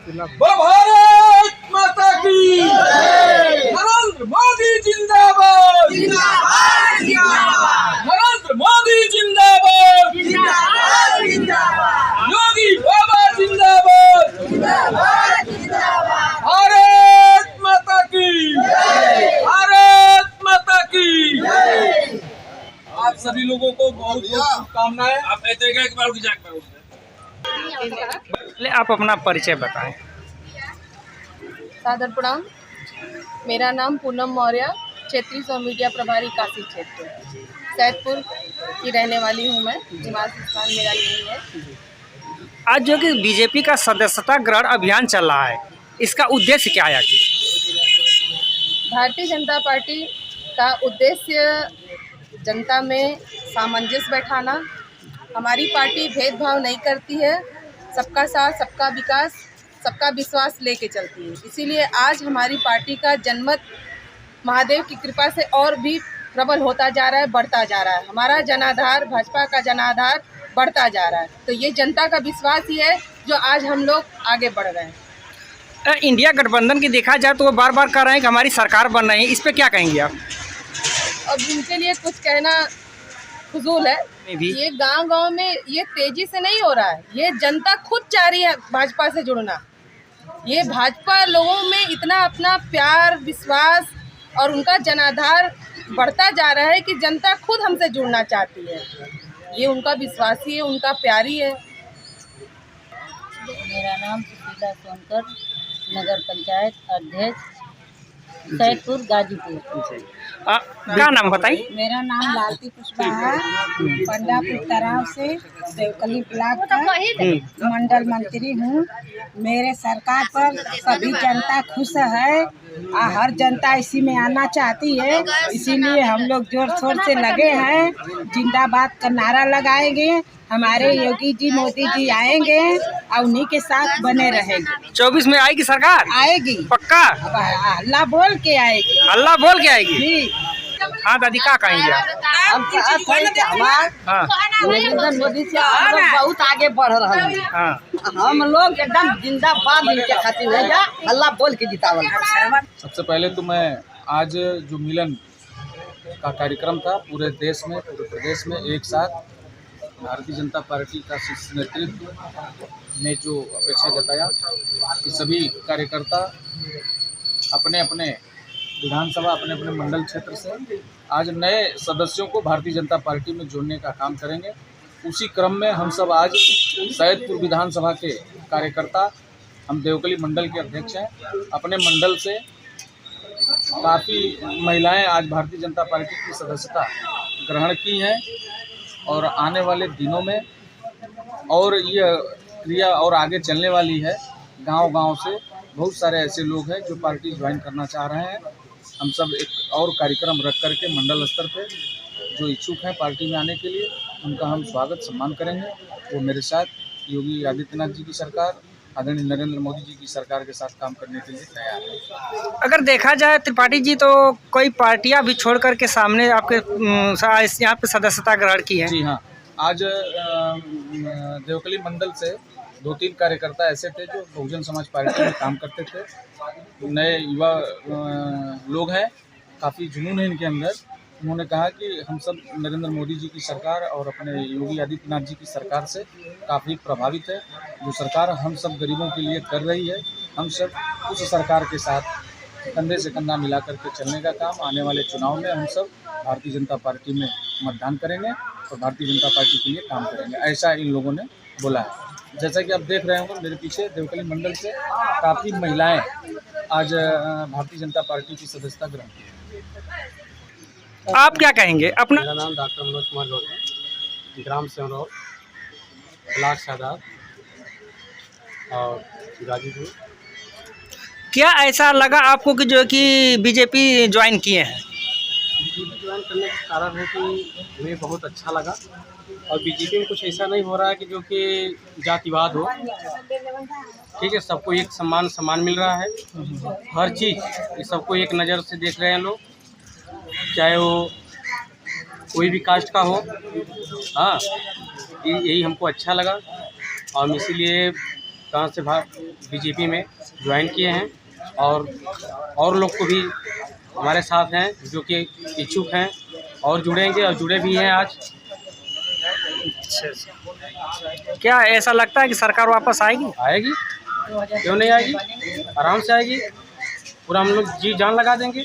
भारत माता की नरेंद्र मोदी जिंदाबाद, नरेंद्र मोदी जिंदाबाद, योगी बाबा जिंदाबाद, भारत माता की, भारत माता की। आप सभी लोगों को बहुत बहुत शुभकामनाएं। आप आप अपना परिचय बताएं। सादर प्रणाम। मेरा नाम पूनम मौर्य, क्षेत्रीय सह मीडिया प्रभारी काशी क्षेत्र, सैदपुर की रहने वाली हूँ मैं। निवास स्थान मेरा यही है। आज जो कि बीजेपी का सदस्यता ग्रहण अभियान चल रहा है, इसका उद्देश्य क्या है? भारतीय जनता पार्टी का उद्देश्य जनता में सामंजस्य बैठाना। हमारी पार्टी भेदभाव नहीं करती है, सबका साथ, सबका विकास, सबका विश्वास लेके चलती है। इसीलिए आज हमारी पार्टी का जनमत महादेव की कृपा से और भी प्रबल होता जा रहा है, बढ़ता जा रहा है। हमारा जनाधार, भाजपा का जनाधार बढ़ता जा रहा है। तो ये जनता का विश्वास ही है जो आज हम लोग आगे बढ़ रहे हैं। इंडिया गठबंधन की देखा जाए तो वो बार बार कह रहे हैं कि हमारी सरकार बन रही है, इस पे क्या कहेंगे आप? अब इनके लिए कुछ कहना फजूल है। ये गांव-गांव में ये तेजी से नहीं हो रहा है, ये जनता खुद चाह रही है भाजपा से जुड़ना। ये भाजपा लोगों में इतना अपना प्यार, विश्वास और उनका जनाधार बढ़ता जा रहा है कि जनता खुद हमसे जुड़ना चाहती है। ये उनका विश्वास ही है, उनका प्यार ही है। मेरा नाम सुशीला सोनकर, नगर पंचायत अध्यक्ष, सैदपुर गाजीपुर। क्या नाम बताइए? मेरा नाम लालती पुष्पा, पंडापुर तराव से देवकली ब्लॉक का मंडल मंत्री हूँ। मेरे सरकार पर सभी जनता खुश है और हर जनता इसी में आना चाहती है। इसीलिए हम लोग जोर शोर से लगे हैं, जिंदाबाद का नारा लगाएंगे। हमारे योगी जी, मोदी जी आएंगे और उन्हीं के साथ बने रहेंगे। 24 में आएगी सरकार? आएगी पक्का। अल्लाह बोल के आएगी। अल्लाह बोल के आएगी जी। हाँ दादी, क्या कहेंगे आप? नरेंद्र मोदी से हम लोग बहुत आगे बढ़ रहे हैं। हम लोग एकदम जिंदाबाद इनके खातिर है, अल्लाह बोल के जितावल। सबसे पहले तो मैं आज जो मिलन का कार्यक्रम था पूरे देश में, पूरे प्रदेश में एक साथ भारतीय जनता पार्टी का शीर्ष नेतृत्व ने जो अपेक्षा जताया कि सभी कार्यकर्ता अपने अपने विधानसभा, अपने अपने मंडल क्षेत्र से आज नए सदस्यों को भारतीय जनता पार्टी में जोड़ने का काम करेंगे। उसी क्रम में हम सब आज सैदपुर विधानसभा के कार्यकर्ता, हम देवकली मंडल के अध्यक्ष हैं, अपने मंडल से काफ़ी महिलाएं आज भारतीय जनता पार्टी की सदस्यता ग्रहण की हैं और आने वाले दिनों में और ये क्रिया और आगे चलने वाली है। गांव-गांव से बहुत सारे ऐसे लोग हैं जो पार्टी ज्वाइन करना चाह रहे हैं। हम सब एक और कार्यक्रम रख करके मंडल स्तर पे जो इच्छुक हैं पार्टी में आने के लिए, उनका हम स्वागत सम्मान करेंगे। वो मेरे साथ योगी आदित्यनाथ जी की सरकार, आदरणीय नरेंद्र मोदी जी की सरकार के साथ काम करने के लिए तैयार है। अगर देखा जाए त्रिपाठी जी, तो कोई पार्टियां भी छोड़ करके सामने आपके यहाँ पे सदस्यता ग्रहण की है? जी हाँ, आज देवकली मंडल से 2-3 कार्यकर्ता ऐसे थे जो बहुजन समाज पार्टी में काम करते थे। नए युवा लोग हैं, काफ़ी जुनून है इनके अंदर। उन्होंने कहा कि हम सब नरेंद्र मोदी जी की सरकार और अपने योगी आदित्यनाथ जी की सरकार से काफ़ी प्रभावित है। जो सरकार हम सब गरीबों के लिए कर रही है, हम सब उस सरकार के साथ कंधे से कंधा मिला करके चलने का काम, आने वाले चुनाव में हम सब भारतीय जनता पार्टी में मतदान करेंगे और भारतीय जनता पार्टी के लिए काम करेंगे, ऐसा इन लोगों ने बोला है। जैसा कि आप देख रहे होंगे मेरे पीछे, देवकली मंडल से काफ़ी महिलाएं आज भारतीय जनता पार्टी की सदस्यता ग्रहण की। आप क्या कहेंगे अपना? मेरा नाम डॉक्टर मनोज कुमार गौड़ है, ग्राम सेवनौर, ब्लॉक सादात और गाजीपुर। क्या ऐसा लगा आपको कि जो कि बीजेपी ज्वाइन किए हैं? बीजेपी ज्वाइन करने का कारण है कि हमें बहुत अच्छा लगा और बीजेपी में कुछ ऐसा नहीं हो रहा है कि जो कि जातिवाद हो। ठीक है, सबको एक सम्मान मिल रहा है, हर चीज़ ये सबको एक नज़र से देख रहे हैं लोग, चाहे वो कोई भी कास्ट का हो। हाँ, यही हमको अच्छा लगा और इसीलिए कहाँ से बीजेपी में ज्वाइन किए हैं, और लोग को भी हमारे साथ हैं जो कि इच्छुक हैं और जुड़ेंगे और जुड़े भी हैं आज। क्या ऐसा लगता है कि सरकार वापस आएगी? आएगी, क्यों नहीं आएगी, आराम से आएगी। पूरा हम लोग जी जान लगा देंगे।